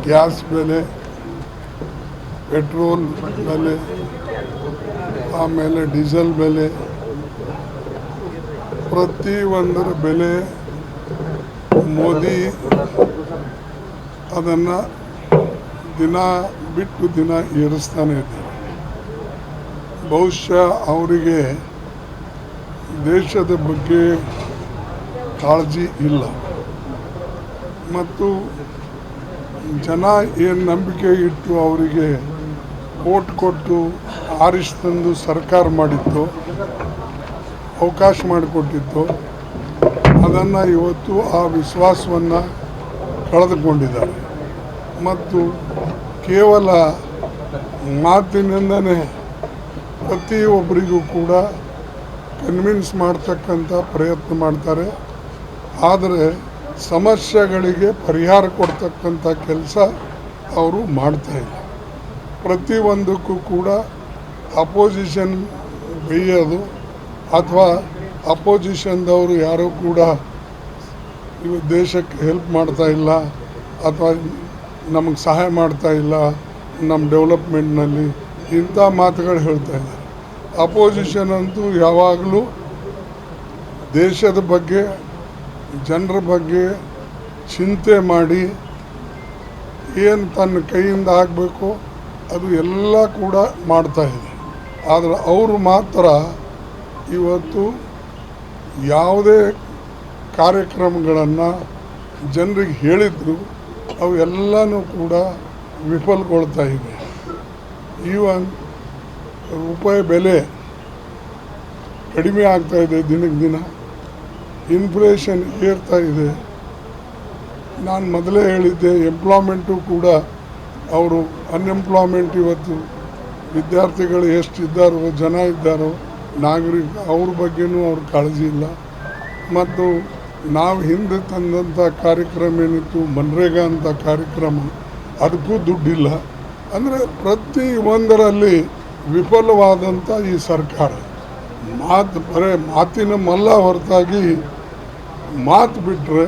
Gas ಬೆಲೆ, petrol ಬೆಲೆ, ಆಮೇಲೆ ಡೀಸೆಲ್ ಬೆಲೆ, ಪ್ರತಿಯೊಂದರ ಬೆಲೆ ಮೋದಿ ಅದನ್ನು ದಿನ ಬಿಟ್ಟು ದಿನ ಏರಿಸ್ತಾನೆ ಇದ್ದಾರೆ. ಬಹುಶಃ ಅವರಿಗೆ ದೇಶದ ಬಗ್ಗೆ ಕಾಳಜಿ ಇಲ್ಲ ಮತ್ತು ಜನ ಏನು ನಂಬಿಕೆ ಇಟ್ಟು ಅವರಿಗೆ ಓಟ್ ಕೊಟ್ಟು ಆರಿಸಿ ತಂದು ಸರ್ಕಾರ ಮಾಡಿತ್ತು, ಅವಕಾಶ ಮಾಡಿಕೊಟ್ಟಿತ್ತು, ಅದನ್ನು ಇವತ್ತು ಆ ವಿಶ್ವಾಸವನ್ನು ಕಳೆದುಕೊಂಡಿದ್ದಾರೆ ಮತ್ತು ಕೇವಲ ಮಾತಿನಿಂದನೇ ಪ್ರತಿಯೊಬ್ಬರಿಗೂ ಕೂಡ ಕನ್ವಿನ್ಸ್ ಮಾಡ್ತಕ್ಕಂಥ ಪ್ರಯತ್ನ ಮಾಡ್ತಾರೆ. ಆದರೆ ಸಮಸ್ಯೆಗಳಿಗೆ ಪರಿಹಾರ ಕೊಡ್ತಕ್ಕಂಥ ಕೆಲಸ ಅವರು ಮಾಡ್ತಾಯಿಲ್ಲ. ಪ್ರತಿಯೊಂದಕ್ಕೂ ಕೂಡ ಅಪೋಸಿಷನ್ ಬೈಯೋದು ಅಥವಾ ಅಪೋಸಿಷನ್ದವರು ಯಾರೂ ಕೂಡ ಇವು ದೇಶಕ್ಕೆ ಹೆಲ್ಪ್ ಮಾಡ್ತಾ ಇಲ್ಲ ಅಥವಾ ನಮಗೆ ಸಹಾಯ ಮಾಡ್ತಾ ಇಲ್ಲ ನಮ್ಮ ಡೆವಲಪ್ಮೆಂಟ್ನಲ್ಲಿ, ಇಂಥ ಮಾತುಗಳು ಹೇಳ್ತಾ ಇದ್ದಾರೆ. ಅಪೋಸಿಷನ್ ಅಂತೂ ಯಾವಾಗಲೂ ದೇಶದ ಬಗ್ಗೆ, ಜನರ ಬಗ್ಗೆ ಚಿಂತೆ ಮಾಡಿ ಏನು ತನ್ನ ಕೈಯಿಂದ ಆಗಬೇಕು ಅದು ಎಲ್ಲ ಕೂಡ ಮಾಡ್ತಾಯಿದೆ. ಆದರೆ ಅವರು ಮಾತ್ರ ಇವತ್ತು ಯಾವುದೇ ಕಾರ್ಯಕ್ರಮಗಳನ್ನು ಜನರಿಗೆ ಹೇಳಿದ್ರು ಅವು ಎಲ್ಲನೂ ಕೂಡ ವಿಫಲಗೊಳ್ತಾ ಇವೆ. ಈವನ್ ರೂಪಾಯಿ ಬೆಲೆ ಕಡಿಮೆ ಆಗ್ತಾಯಿದೆ, ದಿನಕ್ಕೆ ದಿನ ಇನ್ಫ್ಲೇಷನ್ ಏರ್ತಾ ಇದೆ. ನಾನು ಮೊದಲೇ ಹೇಳಿದ್ದೆ, ಎಂಪ್ಲಾಯ್ಮೆಂಟು ಕೂಡ ಅವರು ಅನ್ಎಂಪ್ಲಾಯ್ಮೆಂಟ್ ಇವತ್ತು ವಿದ್ಯಾರ್ಥಿಗಳು ಎಷ್ಟಿದ್ದಾರೋ, ಜನ ಇದ್ದಾರೋ, ನಾಗರಿಕ ಅವ್ರ ಬಗ್ಗೆನೂ ಅವ್ರ ಕಾಳಜಿ ಇಲ್ಲ. ಮತ್ತು ನಾವು ಹಿಂದೆ ತಂದಂಥ ಕಾರ್ಯಕ್ರಮ ಏನಿತ್ತು ಮನ್ರೇಗಾ ಅಂತ ಕಾರ್ಯಕ್ರಮ, ಅದಕ್ಕೂ ದುಡ್ಡಿಲ್ಲ. ಅಂದರೆ ಪ್ರತಿಯೊಂದರಲ್ಲಿ ವಿಫಲವಾದಂಥ ಈ ಸರ್ಕಾರ ಬರೇ ಮಾತಿನ ಮಲ್ಲ ಹೊರತಾಗಿ ಮಾತು ಬಿಟ್ಟರೆ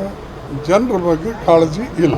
ಜನರ ಬಗ್ಗೆ ಕಾಳಜಿ ಇಲ್ಲ.